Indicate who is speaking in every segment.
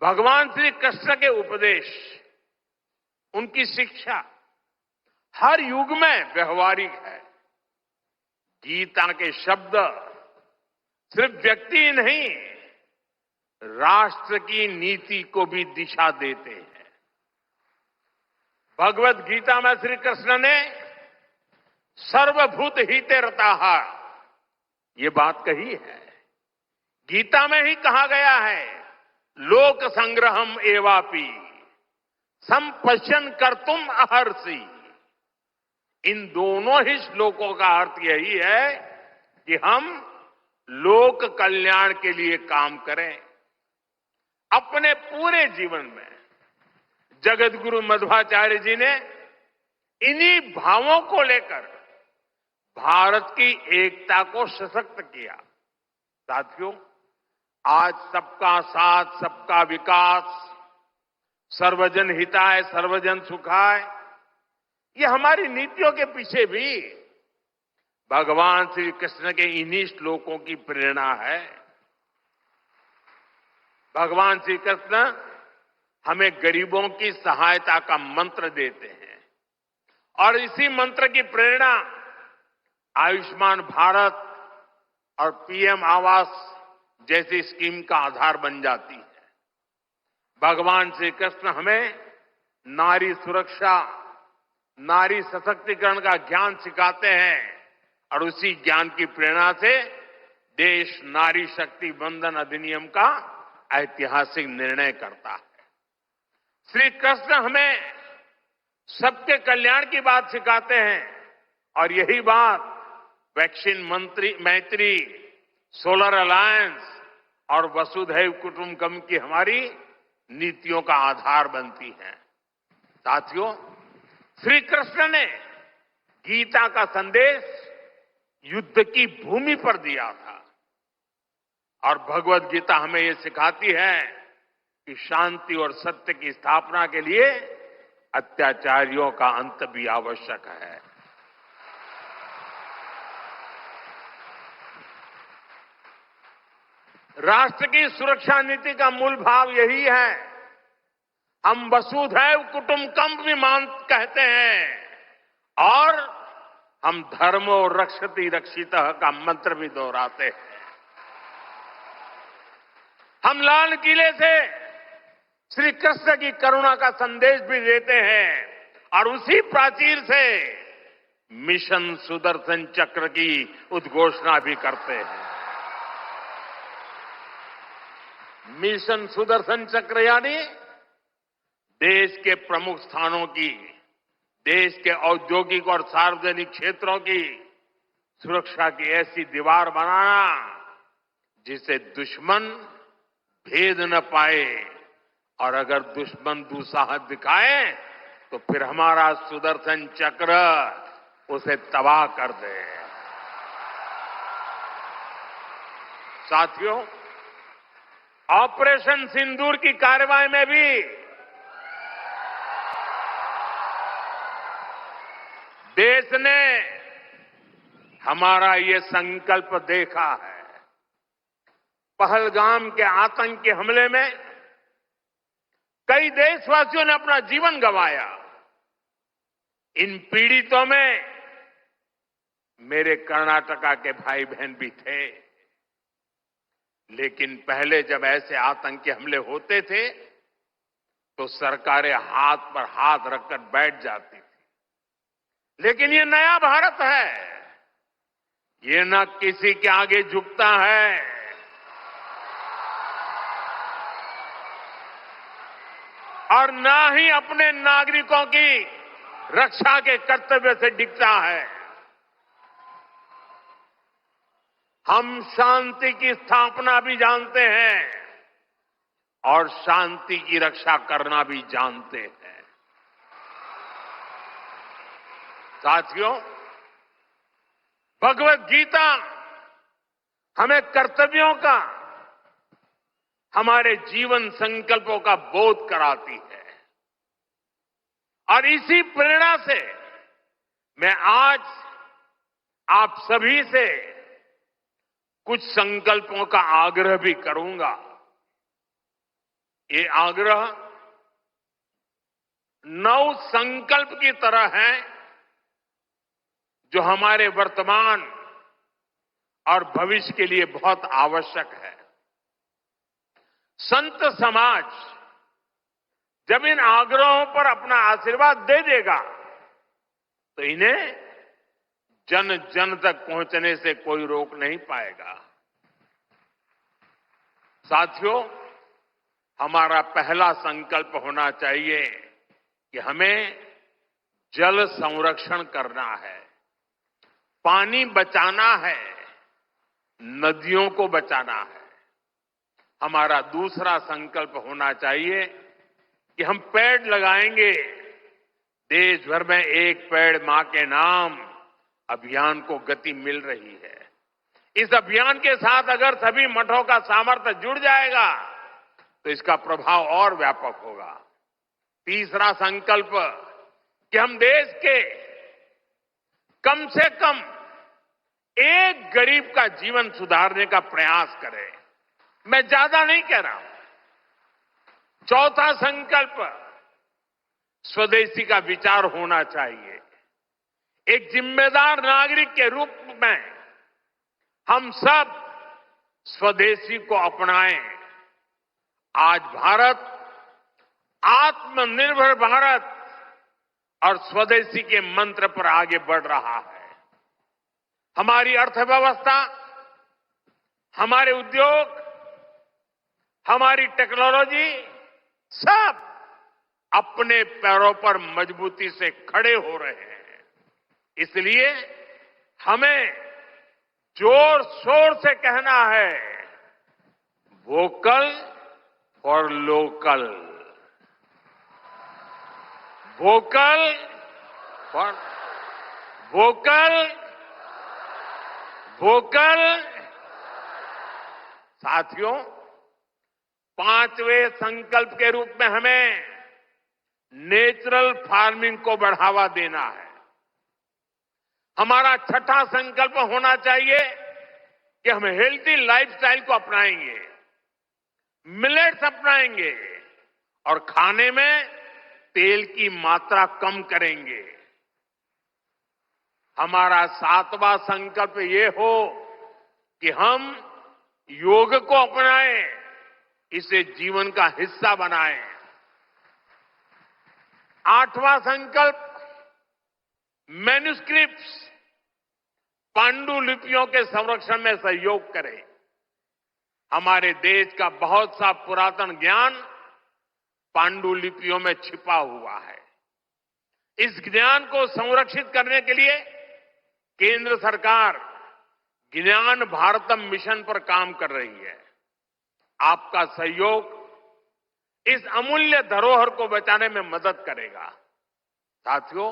Speaker 1: भगवान श्री कृष्ण के उपदेश, उनकी शिक्षा हर युग में व्यवहारिक है। गीता के शब्द सिर्फ व्यक्ति नहीं, राष्ट्र की नीति को भी दिशा देते हैं। भगवत गीता में श्री कृष्ण ने सर्वभूत हिते रताः ये बात कही है। गीता में ही कहा गया है, लोक संग्रहम एवापि संपश्यन कर्तुम अर्हसि। इन दोनों ही श्लोकों का अर्थ यही है कि हम लोक कल्याण के लिए काम करें। अपने पूरे जीवन में जगत गुरु मध्वाचार्य जी ने इन्हीं भावों को लेकर भारत की एकता को सशक्त किया। साथियों, आज सबका साथ, सबका विकास, सर्वजन हिताय, सर्वजन सुखाय, ये हमारी नीतियों के पीछे भी भगवान श्री कृष्ण के इन्हीं श्लोकों की प्रेरणा है। भगवान श्री कृष्ण हमें गरीबों की सहायता का मंत्र देते हैं और इसी मंत्र की प्रेरणा आयुष्मान भारत और पीएम आवास जैसी स्कीम का आधार बन जाती है। भगवान श्री कृष्ण हमें नारी सुरक्षा, नारी सशक्तिकरण का ज्ञान सिखाते हैं और उसी ज्ञान की प्रेरणा से देश नारी शक्ति बंधन अधिनियम का ऐतिहासिक निर्णय करता है। श्री कृष्ण हमें सबके कल्याण की बात सिखाते हैं और यही बात वैक्सीन मैत्री, सोलर अलायंस और वसुधैव कुटुंबकम की हमारी नीतियों का आधार बनती है। साथियों, श्री कृष्ण ने गीता का संदेश युद्ध की भूमि पर दिया था और भगवत गीता हमें ये सिखाती है कि शांति और सत्य की स्थापना के लिए अत्याचारियों का अंत भी आवश्यक है। राष्ट्र की सुरक्षा नीति का मूल भाव यही है। हम वसुधैव कुटुंबकम भी कहते हैं और हम धर्मो रक्षति रक्षितः का मंत्र भी दोहराते हैं। हम लाल किले से श्री कृष्ण की करुणा का संदेश भी देते हैं और उसी प्राचीर से मिशन सुदर्शन चक्र की उद्घोषणा भी करते हैं। मिशन सुदर्शन चक्र यानी देश के प्रमुख स्थानों की, देश के औद्योगिक और सार्वजनिक क्षेत्रों की सुरक्षा की ऐसी दीवार बनाना जिसे दुश्मन भेद न पाए और अगर दुश्मन दुस्साहस दिखाए तो फिर हमारा सुदर्शन चक्र उसे तबाह कर दे। साथियों, ऑपरेशन सिंदूर की कार्रवाई में भी देश ने हमारा ये संकल्प देखा है। पहलगाम के आतंकी हमले में कई देशवासियों ने अपना जीवन गंवाया। इन पीड़ितों में मेरे कर्नाटका के भाई बहन भी थे। लेकिन पहले जब ऐसे आतंकी हमले होते थे तो सरकारें हाथ पर हाथ रखकर बैठ जाती थी। लेकिन ये नया भारत है, ये न किसी के आगे झुकता है और न ही अपने नागरिकों की रक्षा के कर्तव्य से डिगता है। हम शांति की स्थापना भी जानते हैं और शांति की रक्षा करना भी जानते हैं। साथियों, भगवत गीता हमें कर्तव्यों का, हमारे जीवन संकल्पों का बोध कराती है और इसी प्रेरणा से मैं आज आप सभी से कुछ संकल्पों का आग्रह भी करूंगा। ये आग्रह नव संकल्प की तरह है जो हमारे वर्तमान और भविष्य के लिए बहुत आवश्यक है। संत समाज जब इन आग्रहों पर अपना आशीर्वाद दे देगा तो इन्हें जन जन तक पहुंचने से कोई रोक नहीं पाएगा। साथियों, हमारा पहला संकल्प होना चाहिए कि हमें जल संरक्षण करना है, पानी बचाना है, नदियों को बचाना है। हमारा दूसरा संकल्प होना चाहिए कि हम पेड़ लगाएंगे। देश भर में एक पेड़ मां के नाम अभियान को गति मिल रही है। इस अभियान के साथ अगर सभी मठों का सामर्थ्य जुड़ जाएगा तो इसका प्रभाव और व्यापक होगा। तीसरा संकल्प कि हम देश के कम से कम एक गरीब का जीवन सुधारने का प्रयास करें। मैं ज्यादा नहीं कह रहा हूं। चौथा संकल्प स्वदेशी का विचार होना चाहिए। एक जिम्मेदार नागरिक के रूप में हम सब स्वदेशी को अपनाएं। आज भारत आत्मनिर्भर भारत और स्वदेशी के मंत्र पर आगे बढ़ रहा है। हमारी अर्थव्यवस्था, हमारे उद्योग, हमारी टेक्नोलॉजी सब अपने पैरों पर मजबूती से खड़े हो रहे हैं। इसलिए हमें जोर शोर से कहना है, vocal for local, vocal for vocal vocal. साथियों, पांचवें संकल्प के रूप में हमें नेचुरल फार्मिंग को बढ़ावा देना है। हमारा छठा संकल्प होना चाहिए कि हम हेल्थी लाइफस्टाइल को अपनाएंगे, मिलेट्स अपनाएंगे और खाने में तेल की मात्रा कम करेंगे। हमारा सातवां संकल्प ये हो कि हम योग को अपनाएं, इसे जीवन का हिस्सा बनाएं। आठवां संकल्प मैन्युस्क्रिप्ट्स, पांडुलिपियों के संरक्षण में सहयोग करें। हमारे देश का बहुत सा पुरातन ज्ञान पांडुलिपियों में छिपा हुआ है। इस ज्ञान को संरक्षित करने के लिए केंद्र सरकार ज्ञान भारतम मिशन पर काम कर रही है। आपका सहयोग इस अमूल्य धरोहर को बचाने में मदद करेगा। साथियों,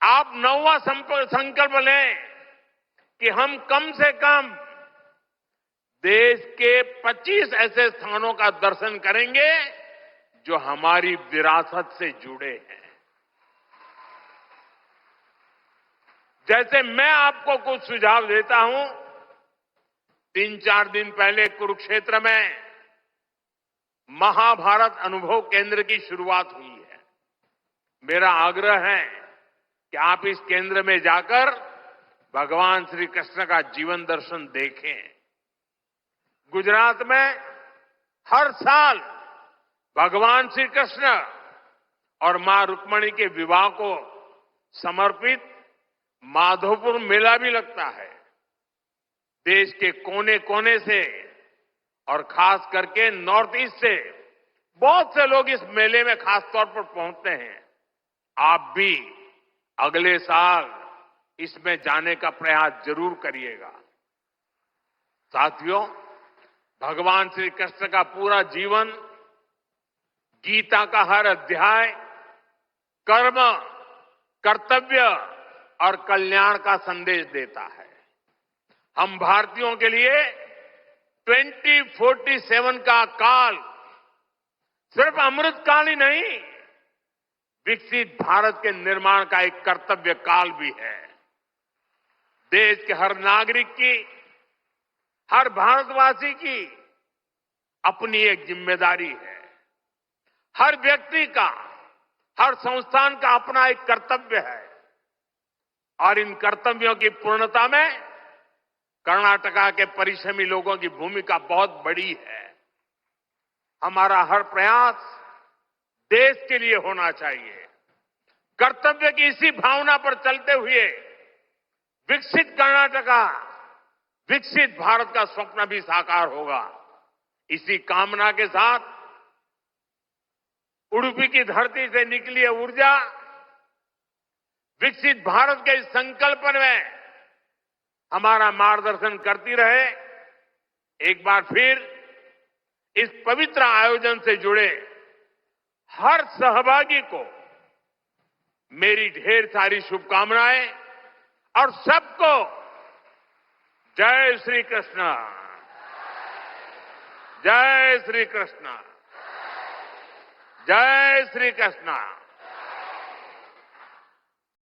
Speaker 1: आप नौवां संकल्प लें कि हम कम से कम देश के 25 ऐसे स्थानों का दर्शन करेंगे जो हमारी विरासत से जुड़े हैं। जैसे मैं आपको कुछ सुझाव देता हूं, 3-4 दिन पहले कुरुक्षेत्र में महाभारत अनुभव केंद्र की शुरुआत हुई है। मेरा आग्रह है कि आप इस केंद्र में जाकर भगवान श्री कृष्ण का जीवन दर्शन देखें। गुजरात में हर साल भगवान श्री कृष्ण और मां रुक्मिणी के विवाह को समर्पित माधोपुर मेला भी लगता है। देश के कोने कोने से और खास करके नॉर्थ ईस्ट से बहुत से लोग इस मेले में खास तौर पर पहुंचते हैं। आप भी अगले साल इसमें जाने का प्रयास जरूर करिएगा। साथियों, भगवान श्री कृष्ण का पूरा जीवन, गीता का हर अध्याय कर्म, कर्तव्य और कल्याण का संदेश देता है। हम भारतीयों के लिए 2047 का काल सिर्फ अमृत काल ही नहीं, विकसित भारत के निर्माण का एक कर्तव्य काल भी है। देश के हर नागरिक की, हर भारतवासी की अपनी एक जिम्मेदारी है। हर व्यक्ति का, हर संस्थान का अपना एक कर्तव्य है और इन कर्तव्यों की पूर्णता में कर्नाटका के परिश्रमी लोगों की भूमिका बहुत बड़ी है। हमारा हर प्रयास देश के लिए होना चाहिए। कर्तव्य की इसी भावना पर चलते हुए विकसित कर्नाटका, विकसित भारत का स्वप्न भी साकार होगा। इसी कामना के साथ उडुपी की धरती से निकली है ऊर्जा विकसित भारत के इस संकल्प में हमारा मार्गदर्शन करती रहे। एक बार फिर इस पवित्र आयोजन से जुड़े हर सहभागी को मेरी ढेर सारी शुभकामनाएं और सबको जय श्री कृष्ण, जय श्री कृष्ण, जय श्री कृष्ण।